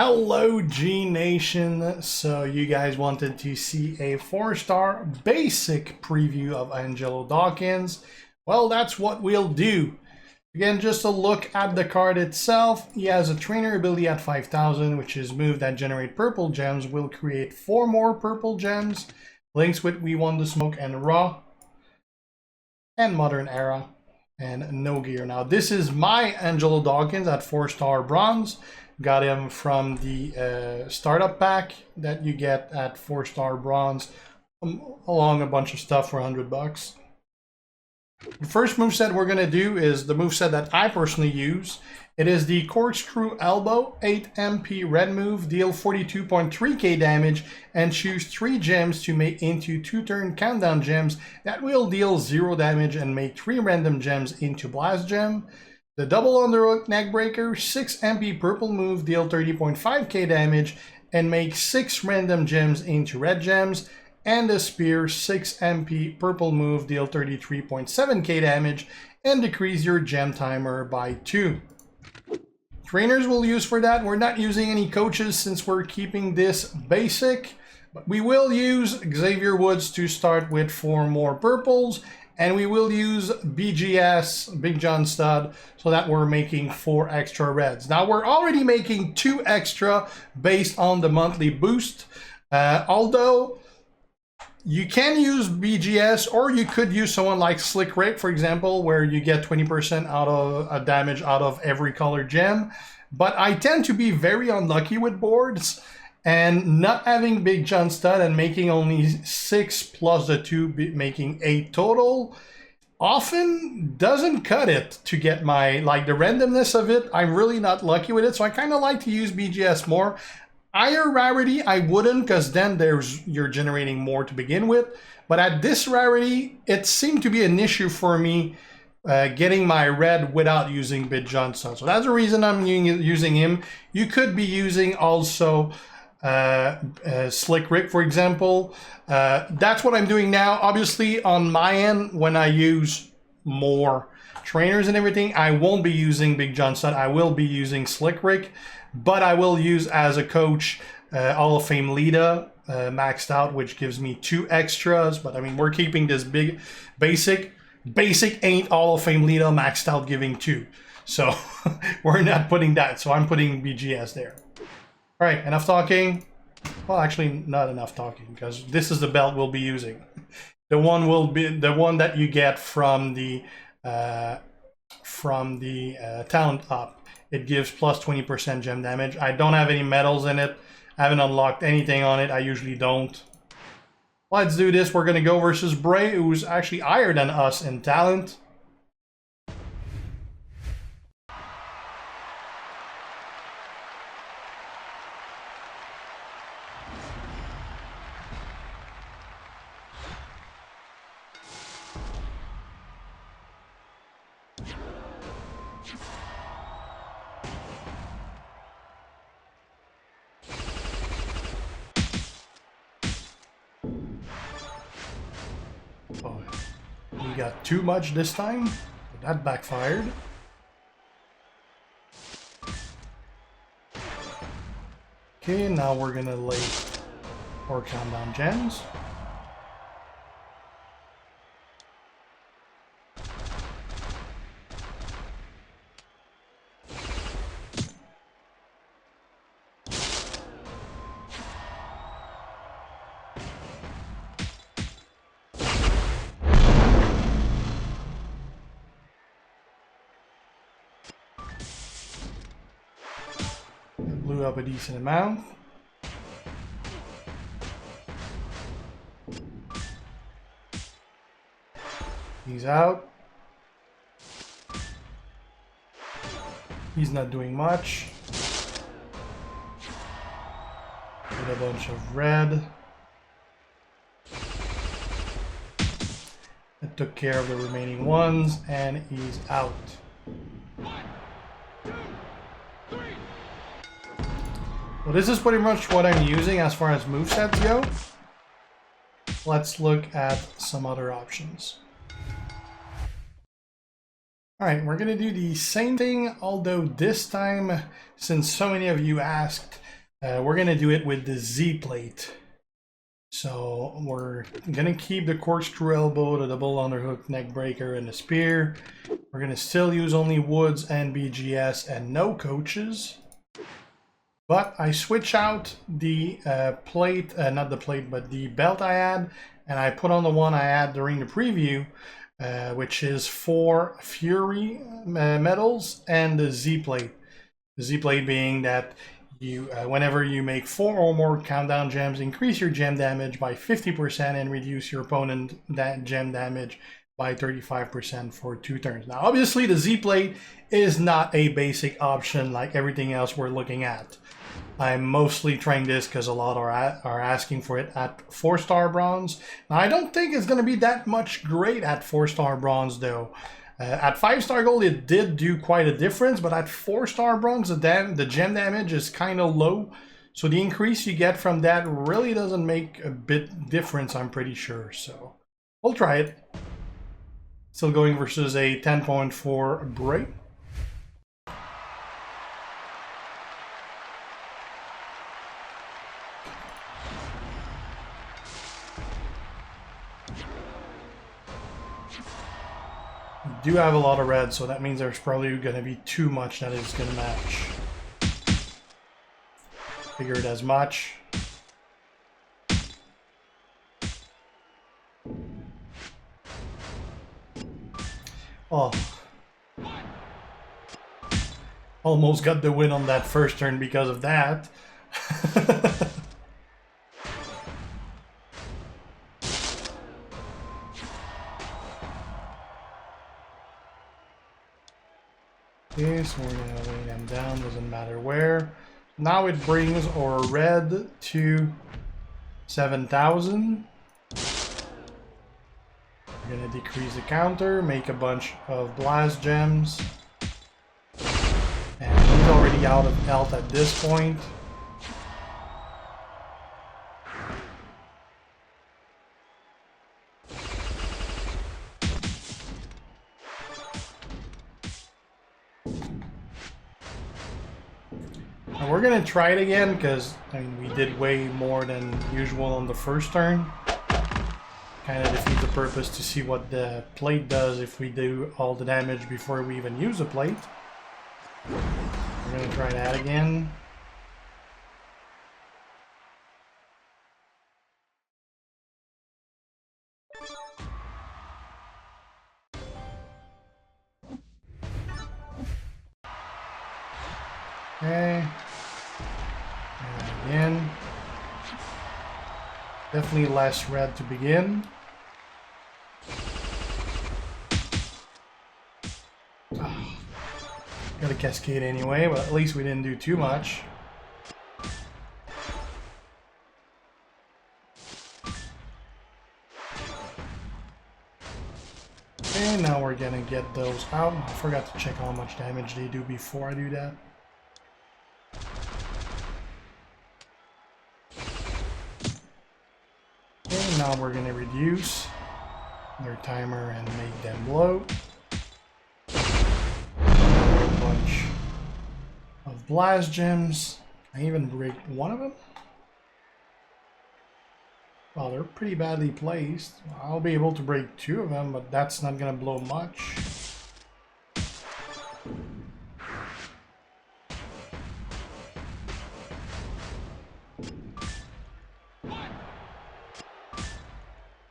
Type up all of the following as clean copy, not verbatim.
Hello G Nation. So you guys wanted to see a 4-star basic preview of Angelo Dawkins. Well, that's what we'll do. Again, just a look at the card itself. He has a trainer ability at 5,000, which is move that generate purple gems. Will create 4 more purple gems. Links with We Want the Smoke and Raw and Modern Era and no gear. Now this is my Angelo Dawkins at 4-star bronze. Got him from the startup pack that you get at 4-star bronze, along a bunch of stuff for $100. The first moveset we're going to do is the moveset that I personally use. It is the Corkscrew Elbow, 8 MP red move, deal 42.3k damage, and choose 3 gems to make into 2-turn countdown gems that will deal 0 damage and make 3 random gems into blast gem. The double underhook neckbreaker, 6 MP purple move, deal 30.5k damage and make 6 random gems into red gems. And the spear, 6 MP purple move, deal 33.7k damage and decrease your gem timer by 2. Trainers we'll use for that. We're not using any coaches since we're keeping this basic. But we will use Xavier Woods to start with 4 more purples. And we will use BGS, Big John Stud, so that we're making 4 extra reds. Now we're already making 2 extra based on the monthly boost. Although you can use BGS, or you could use someone like Slick Rick, for example, where you get 20% out of damage out of every colored gem. But I tend to be very unlucky with boards. And not having Big John Stud and making only 6 plus the 2, making 8 total, often doesn't cut it to get my, like the randomness of it. I'm really not lucky with it, so I kind of like to use BGS more. Higher rarity, I wouldn't, because then you're generating more to begin with. But at this rarity, it seemed to be an issue for me getting my red without using Big John Stud. So that's the reason I'm using him. You could be using also Slick Rick, for example. That's what I'm doing now. Obviously on my end, when I use more trainers and everything, I won't be using Big John Stud. I will be using Slick Rick, but I will use as a coach Hall of Fame Lita maxed out, which gives me 2 extras. But I mean, we're keeping this big basic ain't Hall of Fame Lita maxed out giving 2, so we're not putting that. So I'm putting BGS there. All right, enough talking. Well, actually, not enough talking, because this is the belt we'll be using. The one will be the one that you get from the talent up. It gives plus 20% gem damage. I don't have any medals in it. I haven't unlocked anything on it. I usually don't. Let's do this. We're gonna go versus Bray, who's actually higher than us in talent. Oh, we got too much this time. That backfired. Okay, now we're gonna lay or countdown gems. Blew up a decent amount. He's out. He's not doing much. Get a bunch of red. It took care of the remaining ones, and he's out. Well, this is pretty much what I'm using as far as movesets go. Let's look at some other options. Alright, we're going to do the same thing, although this time, since so many of you asked we're gonna do it with the Z plate. So we're gonna keep the corkscrew elbow, the double underhook neck breaker, and the spear. We're gonna still use only woods and BGS and no coaches. But I switch out the plate, not the plate, but the belt I had, and I put on the one I had during the preview, which is 4 Fury medals and the Z plate. The Z plate being that you, whenever you make 4 or more countdown gems, increase your gem damage by 50% and reduce your opponent gem damage by 35% for 2 turns. Now, obviously, the Z plate is not a basic option like everything else we're looking at. I'm mostly trying this because a lot are asking for it at 4-star bronze. Now, I don't think it's going to be that much great at 4-star bronze, though. At 5-star gold, it did do quite a difference, but at 4-star bronze, the gem damage is kind of low. So the increase you get from that really doesn't make a bit difference, I'm pretty sure. So we'll try it. Still going versus a 10.4 break. Do have a lot of red, so that means there's probably going to be too much that is going to match. Figured as much. Oh. Almost got the win on that first turn because of that. Okay, so we're gonna lay them down, doesn't matter where. Now it brings our red to 7,000. We're gonna decrease the counter, make a bunch of blast gems. And he's already out of health at this point. And we're gonna try it again because I mean we did way more than usual on the first turn. Kind of defeats the purpose to see what the plate does if we do all the damage before we even use the plate. We're gonna try that again. Okay. And again. Definitely less red to begin. Oh, got a cascade anyway, but at least we didn't do too much. And now we're gonna get those out. I forgot to check how much damage they do before I do that. And now we're gonna reduce their timer and make them blow. A bunch of blast gems. I even break one of them. Well, they're pretty badly placed. I'll be able to break 2 of them, but that's not gonna blow much.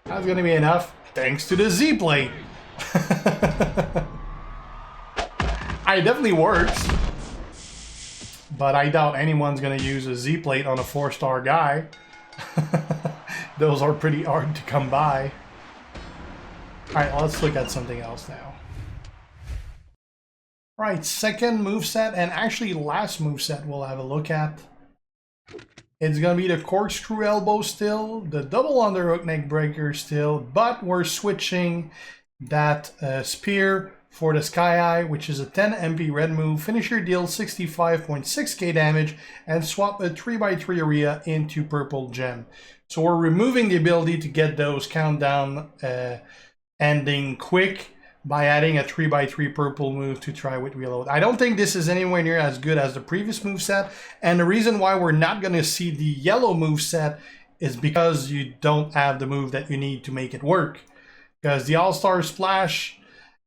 That's gonna be enough, thanks to the Z plate. It definitely works, but I doubt anyone's gonna use a Z plate on a 4-star guy. Those are pretty hard to come by. Alright, let's look at something else now. Right, second moveset, and actually last moveset we'll have a look at. It's going to be the corkscrew elbow still, the double underhook neck breaker still, but we're switching that spear for the Sky Eye, which is a 10 MP red move. Finisher deals 65.6k damage and swap a 3x3 area into purple gem. So we're removing the ability to get those countdown ending quick by adding a 3x3 purple move to try with reload. I don't think this is anywhere near as good as the previous moveset, and the reason why we're not going to see the yellow moveset is because you don't have the move that you need to make it work. Because the All-Star Splash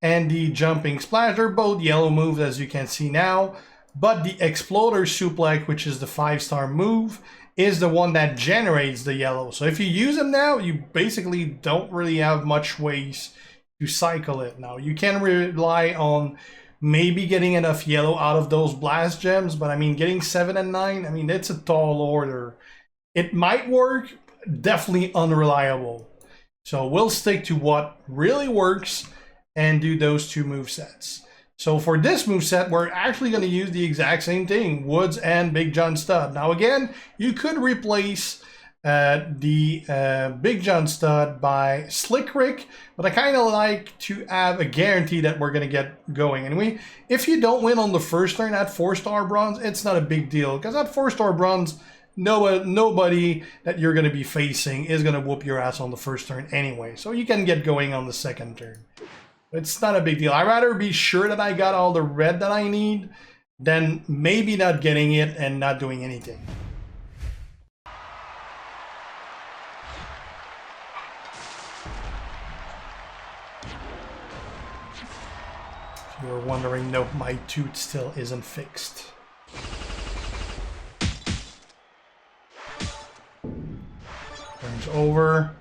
and the Jumping Splash, they're both yellow moves as you can see now, but the Exploder Suplex, which is the 5-star move, is the one that generates the yellow. So if you use them now, you basically don't really have much ways to cycle it. Now you can rely on maybe getting enough yellow out of those blast gems, but I mean getting 7 and 9, I mean it's a tall order. It might work, definitely unreliable. So we'll stick to what really works and do those two movesets. So for this moveset, we're actually going to use the exact same thing, Woods and Big John Studd. Now again, you could replace the Big John Studd by Slick Rick, but I kind of like to have a guarantee that we're going to get going. Anyway, if you don't win on the first turn at 4-star bronze, it's not a big deal, because at 4-star bronze, nobody that you're going to be facing is going to whoop your ass on the first turn anyway, so you can get going on the second turn. It's not a big deal. I'd rather be sure that I got all the red that I need than maybe not getting it and not doing anything. If you were wondering, no, my tooth still isn't fixed. Turns over.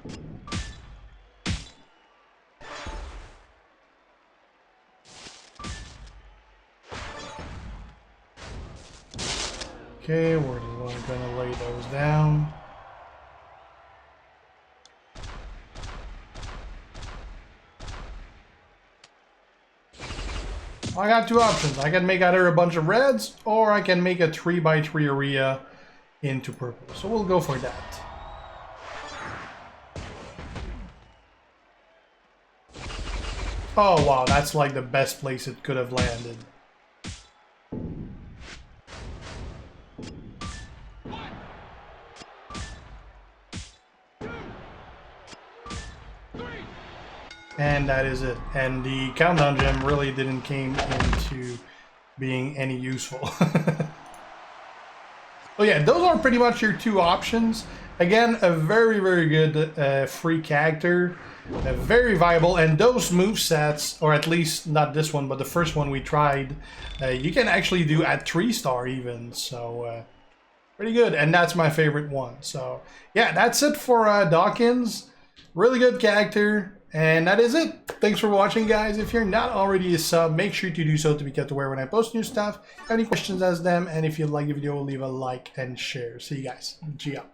Okay, we're gonna lay those down. I got two options. I can make either a bunch of reds, or I can make a 3x3 area into purple. So we'll go for that. Oh wow, that's like the best place it could have landed. And that is it. And the countdown gem really didn't came into being any useful. So yeah, those are pretty much your two options. Again, a very, very good free character. Very viable. And those movesets, or at least not this one, but the first one we tried, you can actually do at 3-star even. So pretty good. And that's my favorite one. So yeah, that's it for Dawkins. Really good character. And that is it. Thanks for watching, guys. If you're not already a sub, make sure to do so to be kept aware when I post new stuff. Any questions, ask them. And if you like the video, leave a like and share. See you guys. Ciao.